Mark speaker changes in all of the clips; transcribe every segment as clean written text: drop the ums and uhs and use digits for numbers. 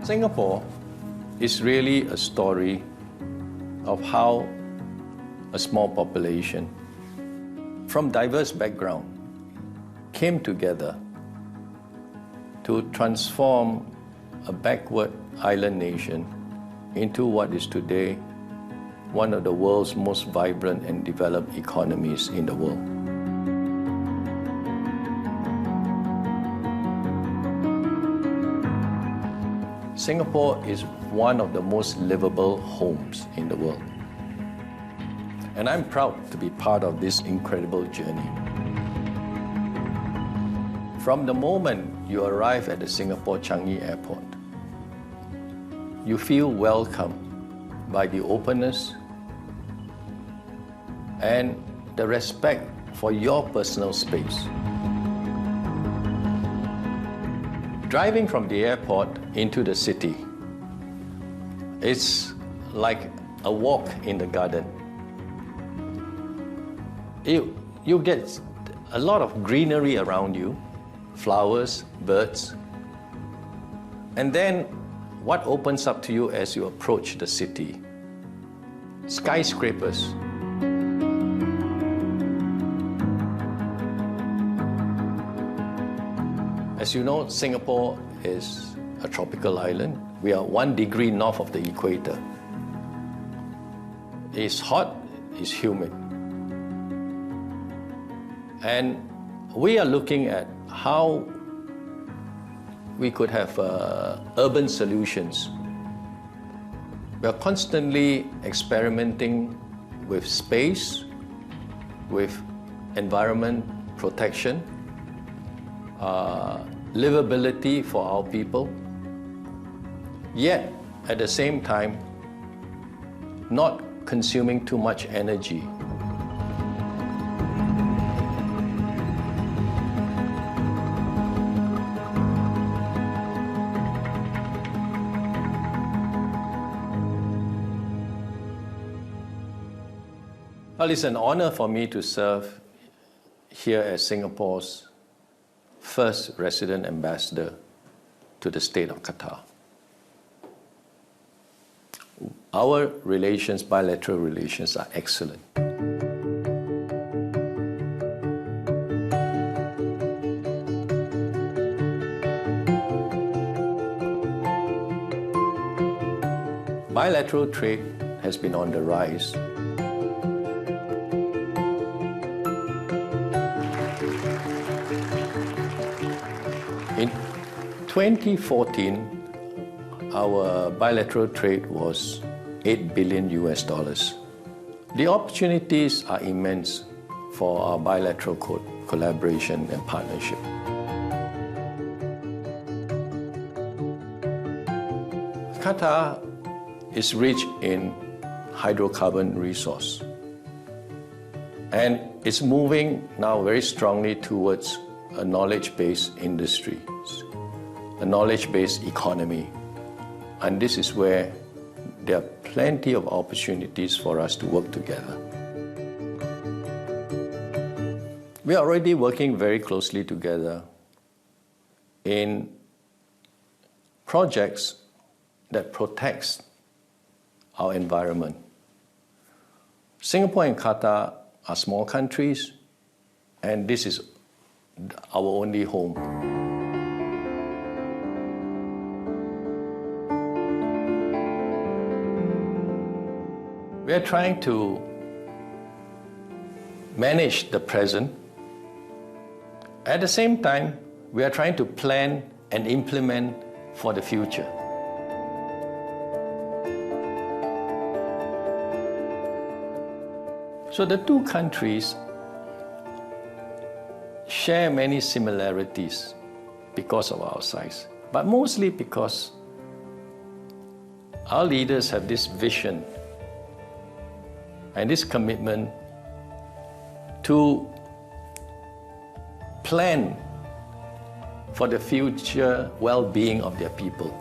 Speaker 1: Singapore is really a story of how a small population from diverse background came together to transform a backward island nation into what is today one of the world's most vibrant and developed economies in the world. Singapore is one of the most livable homes in the world. And I'm proud to be part of this incredible journey. From the moment you arrive at the Singapore Changi Airport, you feel welcomed by the openness and the respect for your personal space. Driving from the airport into the city, it's like a walk in the garden. You get a lot of greenery around you, flowers, birds, and then what opens up to you as you approach the city? Skyscrapers. As you know, Singapore is a tropical island. We are 1 degree north of the equator. It's hot, it's humid. And we are looking at how we could have urban solutions. We are constantly experimenting with space, with environment protection, livability for our people, yet at the same time not consuming too much energy. Well, it's an honor for me to serve here as Singapore's first resident ambassador to the state of Qatar. Our relations, bilateral relations, are excellent. Bilateral trade has been on the rise. In 2014, our bilateral trade was $8 billion US. The opportunities are immense for our bilateral collaboration and partnership. Qatar is rich in hydrocarbon resource, and it's moving now very strongly towards a knowledge-based industry, a knowledge-based economy. And this is where there are plenty of opportunities for us to work together. We are already working very closely together in projects that protects our environment. Singapore and Qatar are small countries, and this is our only home. We are trying to manage the present. At the same time, we are trying to plan and implement for the future. So the two countries share many similarities because of our size, but mostly because our leaders have this vision and this commitment to plan for the future well-being of their people.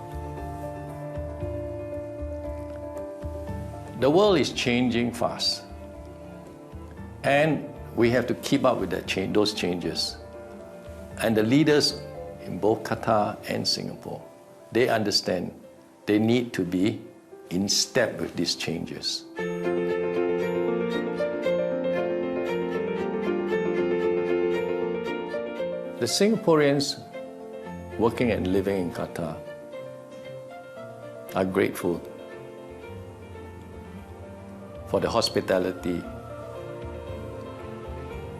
Speaker 1: The world is changing fast, and we have to keep up with those changes. And the leaders in both Qatar and Singapore, they understand they need to be in step with these changes. The Singaporeans working and living in Qatar are grateful for the hospitality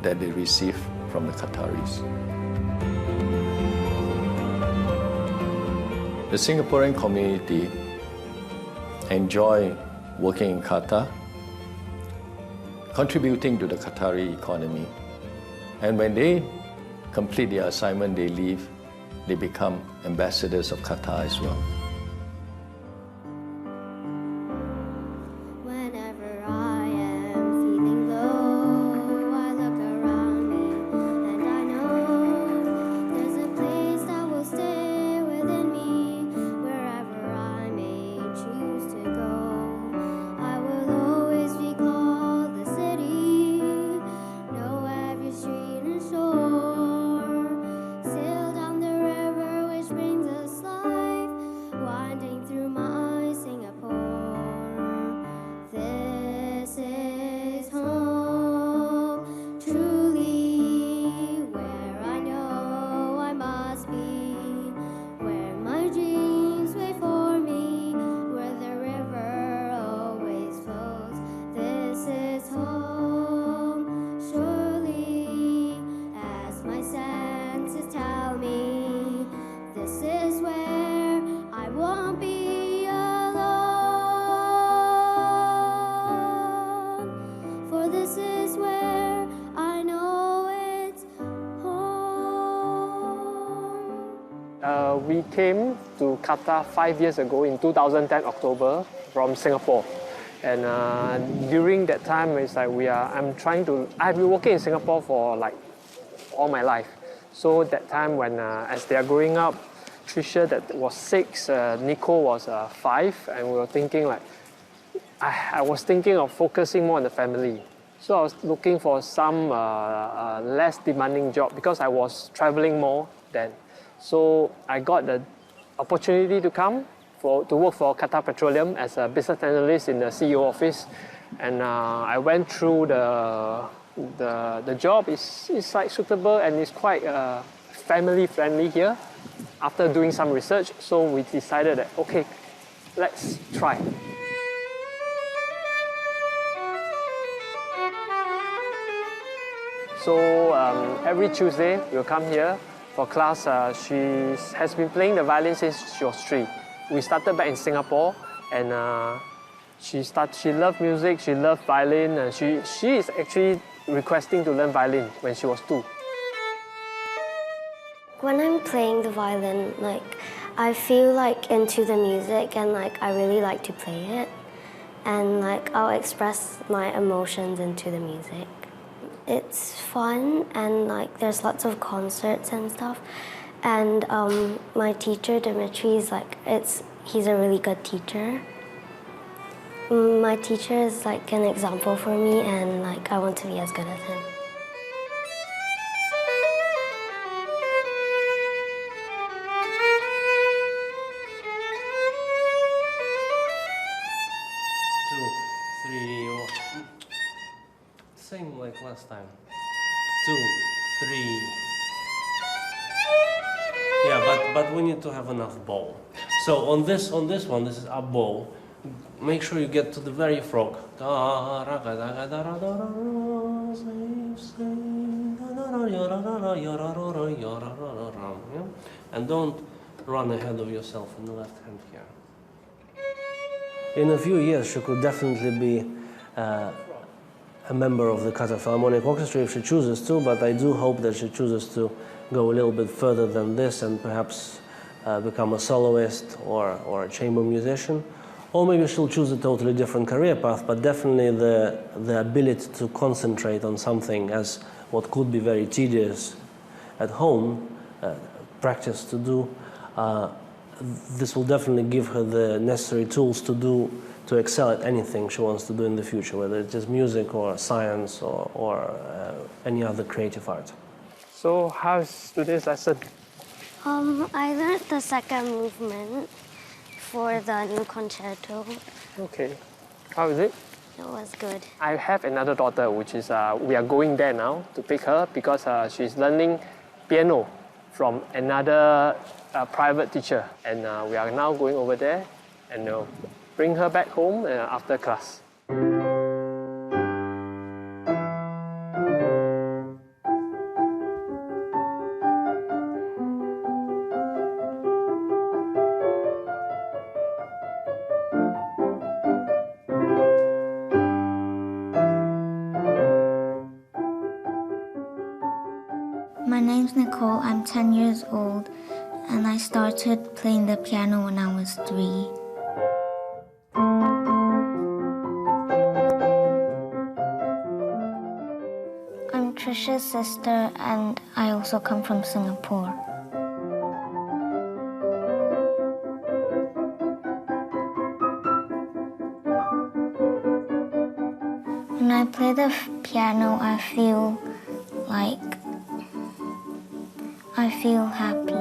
Speaker 1: that they receive from the Qataris. The Singaporean community enjoy working in Qatar, contributing to the Qatari economy. And when they complete their assignment, they leave, they become ambassadors of Qatar as well.
Speaker 2: Whenever I am feeling low, I look around me and I know there's a place that will stay within me. Wherever I may choose to go, I will always recall the city, know every street and shore. Sail down the river which brings us life, winding through my Singapore. This is home, truly, where I know I must be, where my dreams wait for me, where the river always flows. This is home, surely, as my senses tell me. This is where I won't be alone, for this is where I know it's home.
Speaker 3: We came to Qatar 5 years ago in 2010 October from Singapore, and during that time it's like I've been working in Singapore for like all my life. So that time when as they are growing up, Trisha that was 6, Nico was 5, and we were thinking like I was thinking of focusing more on the family. So I was looking for some less demanding job because I was traveling more then. So I got the opportunity to come to work for Qatar Petroleum as a business analyst in the CEO office, and I went through the job. Is like suitable and it's quite family friendly here. After doing some research, so we decided that okay, let's try. So every Tuesday we'll come here for class. She has been playing the violin since she was 3. We started back in Singapore, and she loved music, she loved violin, and she is actually requesting to learn violin when she was 2.
Speaker 2: When I'm playing the violin, like I feel like into the music and like I really like to play it, and like I'll express my emotions into the music. It's fun, and like there's lots of concerts and stuff, and my teacher Dimitri is like he's a really good teacher. My teacher is like an example for me, and like I want to be as good as him.
Speaker 4: Same like last time. 2, 3. Yeah, but we need to have enough bow. So on this one, this is a bow. Make sure you get to the very frog. And don't run ahead of yourself in the left hand here. In a few years, she could definitely be a member of the Qatar Philharmonic Orchestra if she chooses to, but I do hope that she chooses to go a little bit further than this and perhaps become a soloist or a chamber musician. Or maybe she'll choose a totally different career path, but definitely the ability to concentrate on something as what could be very tedious at home, practice to do, this will definitely give her the necessary tools to excel at anything she wants to do in the future, whether it's just music or science or any other creative art.
Speaker 3: So how's today's lesson?
Speaker 2: I learned the second movement for the new concerto.
Speaker 3: Okay. How is it?
Speaker 2: It was good.
Speaker 3: I have another daughter, which is we are going there now to pick her because she's learning piano from another private teacher, and we are now going over there and bring her back home after class.
Speaker 5: My name's Nicole. I'm 10 years old, and I started playing the piano when I was 3. I'm Trisha's sister, and I also come from Singapore. When I play the piano, I feel happy.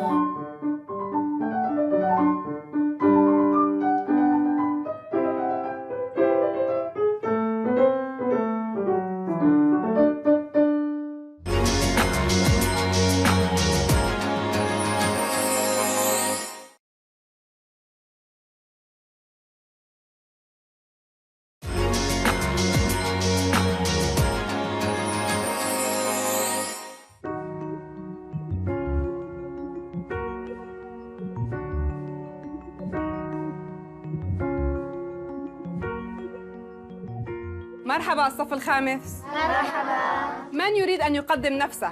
Speaker 6: مرحبا الصف الخامس. مرحبا. من يريد أن يقدم نفسه؟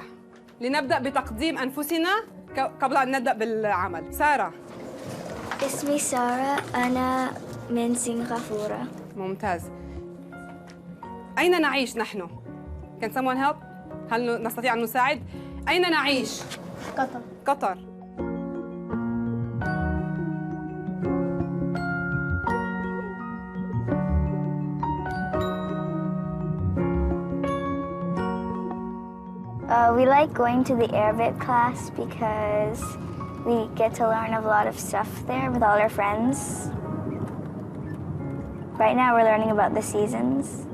Speaker 6: لنبدأ بتقديم أنفسنا قبل أن نبدأ بالعمل. سارة.
Speaker 2: اسمي سارة. أنا من سنغافورة.
Speaker 6: ممتاز. أين نعيش نحن؟ Can someone help؟ هل نستطيع أن نساعد؟ أين نعيش؟
Speaker 2: قطر.
Speaker 6: قطر.
Speaker 5: We like going to the Arabic class because we get to learn a lot of stuff there with all our friends. Right now we're learning about the seasons.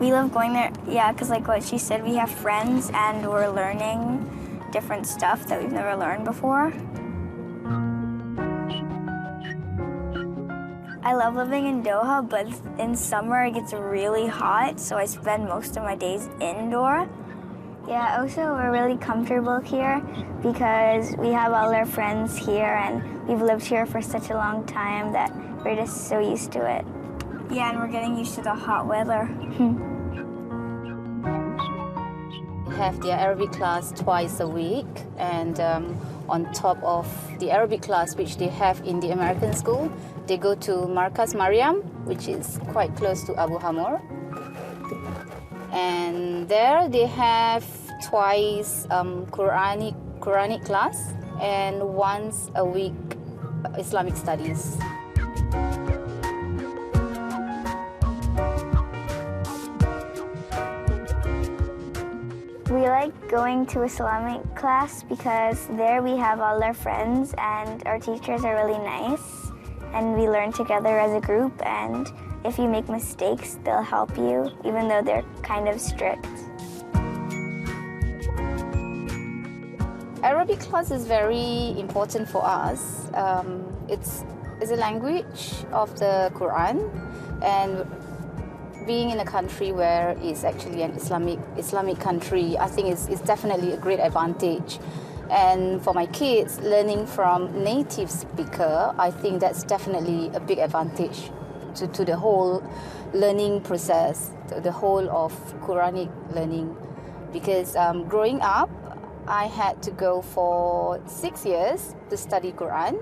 Speaker 5: We love going there, yeah, because like what she said, we have friends and we're learning different stuff that we've never learned before. I love living in Doha, but in summer it gets really hot, so I spend most of my days indoor. Yeah, also we're really comfortable here because we have all our friends here and we've lived here for such a long time that we're just so used to it. Yeah, and we're getting used to the hot weather.
Speaker 7: We have the Arabic class twice a week, and on top of the Arabic class which they have in the American school, they go to Markas Mariam, which is quite close to Abu Hamur. And there they have twice Quranic class and once a week Islamic studies.
Speaker 5: We like going to Islamic class because there we have all our friends and our teachers are really nice and we learn together as a group, and if you make mistakes, they'll help you even though they're kind of strict.
Speaker 7: Arabic class is very important for us. It's a language of the Quran, and being in a country where it's actually an Islamic country, I think is definitely a great advantage. And for my kids, learning from native speaker, I think that's definitely a big advantage to the whole learning process, the whole of Quranic learning. Because growing up, I had to go for 6 years to study Quran.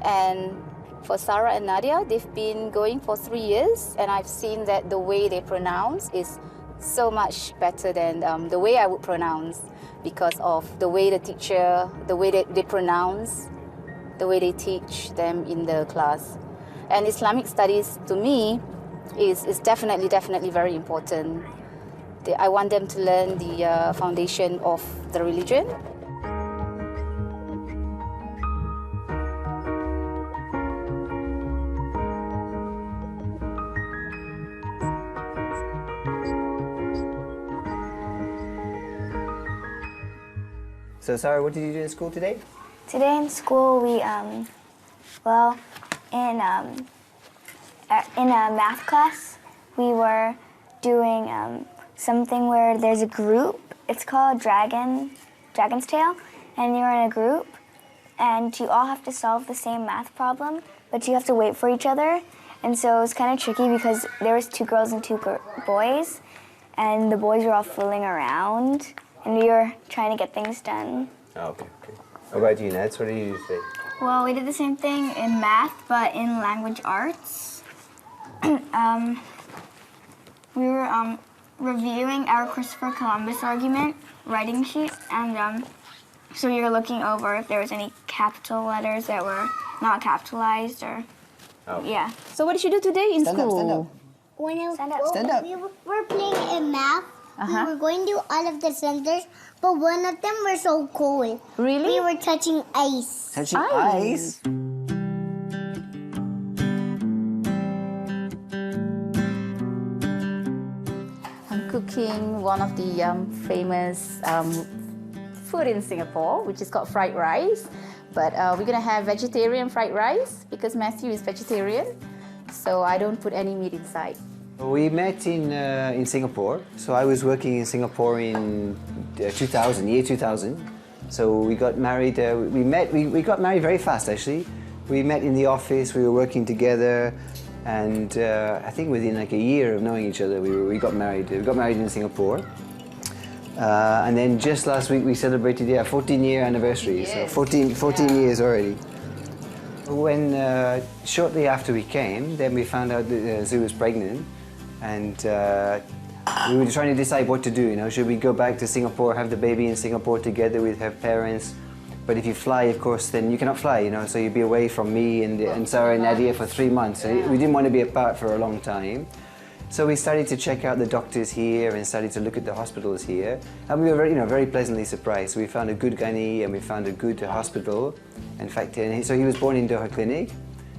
Speaker 7: And for Sarah and Nadia, they've been going for 3 years, and I've seen that the way they pronounce is so much better than the way I would pronounce, because of the way the teacher, the way that they pronounce, the way they teach them in the class. And Islamic studies, to me, is definitely very important. I want them to learn the foundation of the religion.
Speaker 8: So Sarah, what did you do in school today?
Speaker 5: Today in school, we, well, in a math class, we were doing something where there's a group. It's called Dragon's Tail, and you're in a group, and you all have to solve the same math problem, but you have to wait for each other. And so it was kind of tricky because there was 2 girls and 2 boys, and the boys were all fooling around, and we were trying to get things done.
Speaker 8: Oh, okay. What about you, Nats? What did you do today?
Speaker 5: Well, we did the same thing in math, but in language arts. We were reviewing our Christopher Columbus argument writing sheet, and so we were looking over if there was any capital letters that were not capitalized, or yeah.
Speaker 7: So what did you do today in school?
Speaker 8: Stand up.
Speaker 2: When I was
Speaker 8: Stand up.
Speaker 2: we were playing in math.
Speaker 7: Uh-huh.
Speaker 2: We were going to all of the centers, but one of them were so cold.
Speaker 7: Really?
Speaker 2: We were touching ice.
Speaker 8: Touching ice?
Speaker 7: I'm cooking one of the famous food in Singapore, which is called fried rice. But we're gonna have vegetarian fried rice because Matthew is vegetarian, so I don't put any meat inside.
Speaker 8: We met in Singapore. So I was working in Singapore in 2000, year 2000. So we got married. We got married very fast, actually. We met in the office. We were working together, and I think within like a year of knowing each other, we got married. We got married in Singapore. And then just last week we celebrated 14-year anniversary.
Speaker 7: Yes.
Speaker 8: So 14 years already. When shortly after we came, then we found out that Zoo was pregnant, and we were trying to decide what to do. You know, should we go back to Singapore, have the baby in Singapore together with her parents? But if you fly, of course, then you cannot fly. You know, so you'd be away from me and Sarah and Nadia for 3 months. So we didn't want to be apart for a long time. So we started to check out the doctors here and started to look at the hospitals here. And we were very pleasantly surprised. We found a good gynae and we found a good hospital. In fact, so he was born in Doha Clinic.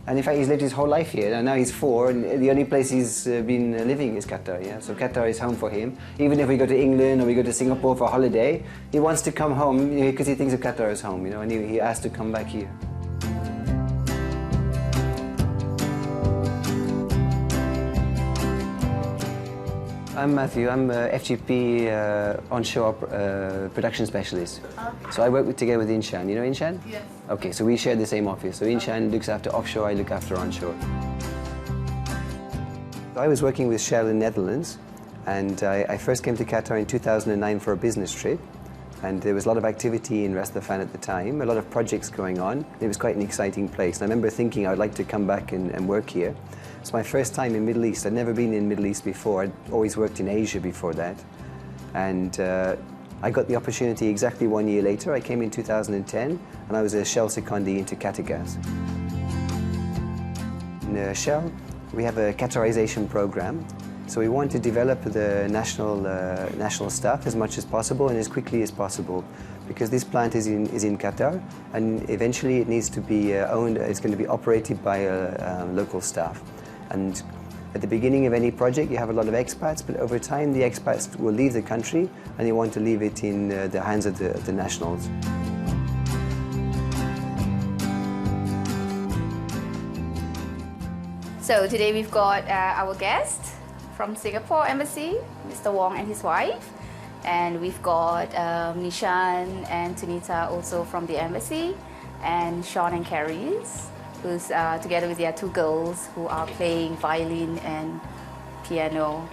Speaker 8: And in fact, he's lived his whole life here. And now he's 4, and the only place he's been living is Qatar. Yeah? So Qatar is home for him. Even if we go to England or we go to Singapore for a holiday, he wants to come home because he thinks of Qatar as home. And he asked to come back here. I'm Matthew. I'm a FGP onshore production specialist. Okay. So I work together with Inshan. You know Inshan? Yes. Okay, so we share the same office. So Inshan looks after offshore, I look after onshore. So I was working with Shell in Netherlands, and I first came to Qatar in 2009 for a business trip. And there was a lot of activity in Ras Laffan at the time, a lot of projects going on. It was quite an exciting place. And I remember thinking I would like to come back and work here. It's my first time in Middle East. I'd never been in Middle East before. I'd always worked in Asia before that. And I got the opportunity exactly 1 year later. I came in 2010, and I was a Shell secondee into Qatargas. In Shell, we have a Qatarization program. So we want to develop the national staff as much as possible and as quickly as possible, because this plant is in Qatar, and eventually it needs to be owned. It's going to be operated by local staff. And at the beginning of any project, you have a lot of expats, but over time the expats will leave the country, and you want to leave it in the hands of the nationals.
Speaker 7: So today we've got our guest from Singapore Embassy, Mr. Wong and his wife. And we've got Nishan and Tunita also from the embassy, and Sean and Carries, who's together with their 2 girls who are playing violin and piano.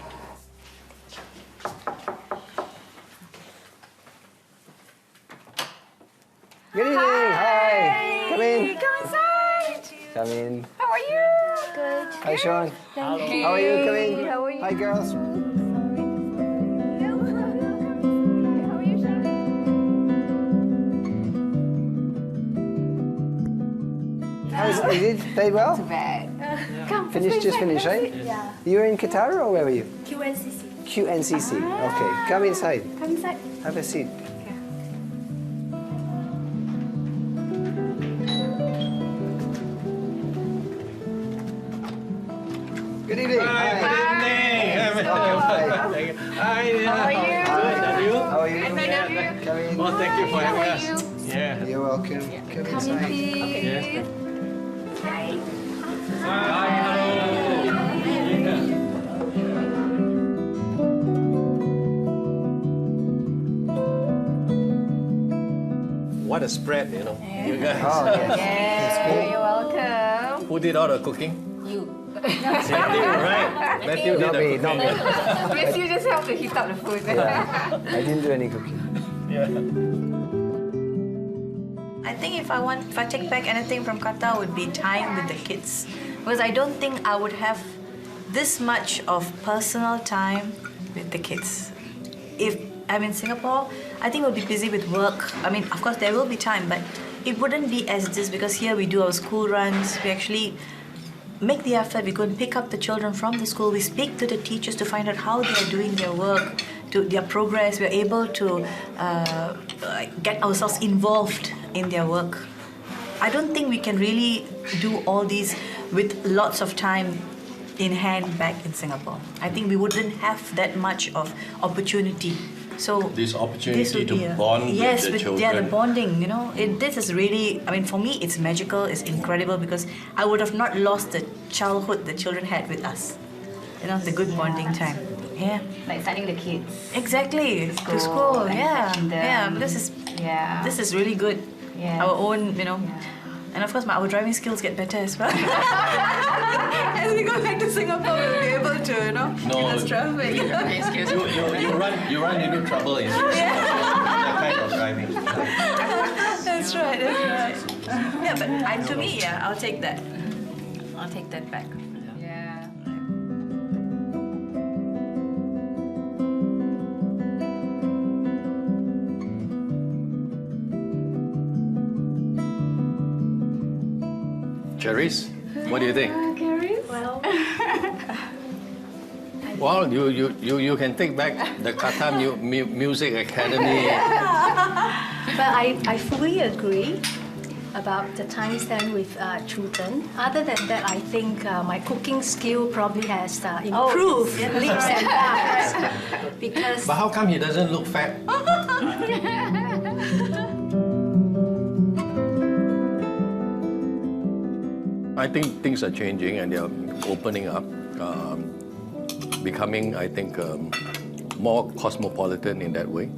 Speaker 8: Good evening. Hi. Come in.
Speaker 7: Come inside.
Speaker 8: Come in.
Speaker 7: How are you?
Speaker 5: Good.
Speaker 8: Hi, Sean.
Speaker 7: Thank you.
Speaker 8: How are you? Come in.
Speaker 7: How are you?
Speaker 8: Hi, girls.
Speaker 7: How are you, Sean?
Speaker 8: You did play well?
Speaker 7: Too bad. Come.
Speaker 8: Just finished, right?
Speaker 5: Yeah.
Speaker 8: You were in Qatar, or where were you?
Speaker 5: QNCC.
Speaker 8: QNCC. Okay. Come inside.
Speaker 5: Come inside.
Speaker 8: Have a seat. Good evening. Hi.
Speaker 1: Hi.
Speaker 8: How are you?
Speaker 1: How are you?
Speaker 8: How are you? Come in.
Speaker 1: Well, thank you for having us. Yeah.
Speaker 8: You're welcome. Come inside.
Speaker 1: Yeah. What a spread, you know. You guys.
Speaker 8: Oh, yes.
Speaker 7: Yeah, you're welcome.
Speaker 1: Who did all the cooking?
Speaker 7: You.
Speaker 1: Matthew, right? Matthew did
Speaker 8: Not
Speaker 1: the
Speaker 8: me,
Speaker 1: cooking.
Speaker 8: not me.
Speaker 7: Yes, you just help to heat up the food.
Speaker 8: I didn't do any cooking.
Speaker 1: Yeah.
Speaker 9: I think if I take back anything from Qatar, it would be time with the kids, because I don't think I would have this much of personal time with the kids. If I'm in Singapore, I think we'll be busy with work. I mean, of course there will be time, but it wouldn't be as this, because here we do our school runs. We actually make the effort. We go and pick up the children from the school. We speak to the teachers to find out how they are doing their work, to their progress. We're able to get ourselves involved in their work. I don't think we can really do all these with lots of time in hand back in Singapore. I think we wouldn't have that much of opportunity. So
Speaker 1: This opportunity
Speaker 9: would be
Speaker 1: to bond
Speaker 9: yes,
Speaker 1: with the children.
Speaker 9: Yeah, the bonding, you know. This is really, I mean, for me, it's magical, it's incredible, because I would have not lost the childhood the children had with us. You know, the good bonding time. Yeah.
Speaker 7: Like sending the kids.
Speaker 9: Exactly. To school,
Speaker 7: and
Speaker 9: yeah.
Speaker 7: fetching them.
Speaker 9: Yeah, this is really good.
Speaker 7: Yeah.
Speaker 9: Our own, you know.
Speaker 7: Yeah.
Speaker 9: And of course, our driving skills get better as well. As we go back to Singapore, we'll be able to, you know,
Speaker 1: No,
Speaker 9: in this traffic.
Speaker 1: you run into trouble in that kind of driving.
Speaker 9: That's right. Yeah, but to me, yeah, I'll take that. I'll take that back.
Speaker 7: Yeah.
Speaker 1: Cherise, what do you think?
Speaker 7: Well,
Speaker 1: Well, you can take back the Qatar Music Academy.
Speaker 10: But I fully agree about the time spent with children. Other than that, I think my cooking skill probably has improved leaps and bounds. Because
Speaker 1: But how come he doesn't look fat? I think things are changing and they're opening up, becoming, I think, more cosmopolitan in that way.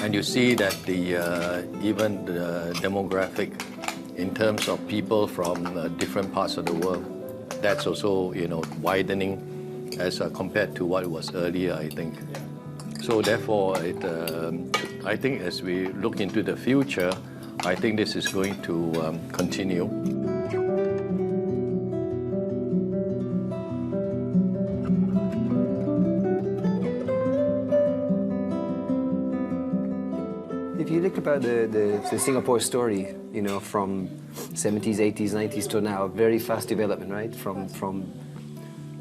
Speaker 1: And you see that even the demographic in terms of people from different parts of the world, that's also, you know, widening as compared to what it was earlier, I think. So therefore, I think as we look into the future, I think this is going to continue.
Speaker 8: If you look about the Singapore story, you know, from 70s, 80s, 90s to now, very fast development, right? From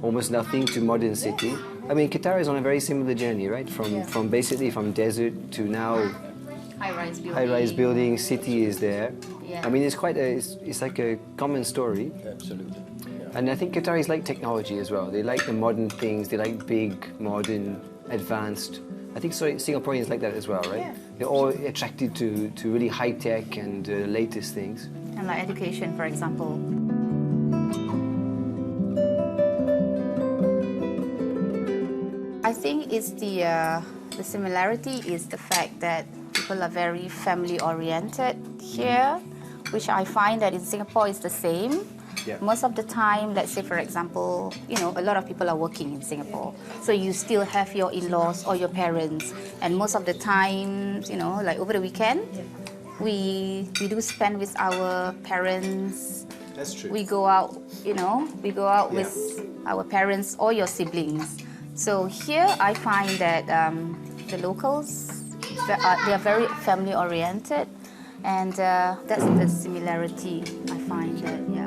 Speaker 8: almost nothing to modern city. I mean, Qatar is on a very similar journey, right? From basically from desert to now
Speaker 7: high-rise building.
Speaker 8: high-rise building, city is there.
Speaker 7: Yeah.
Speaker 8: I mean, it's like a common story.
Speaker 1: Absolutely.
Speaker 8: And I think Qataris like technology as well. They like the modern things. They like big, modern, advanced. I think Singaporeans like that as well, right?
Speaker 7: Yeah.
Speaker 8: They're all attracted to really high tech and latest things.
Speaker 7: And like education, for example. I think it's the similarity is the fact that people are very family oriented here, which I find that in Singapore is the same.
Speaker 8: Yeah.
Speaker 7: Most of the time, let's say for example, you know, a lot of people are working in Singapore. So you still have your in-laws or your parents. And most of the time, you know, like over the weekend, we do spend with our parents.
Speaker 8: That's true.
Speaker 7: We go out, you know, with our parents or your siblings. So here I find that the locals, they are very family oriented. And that's the similarity I find that, yeah.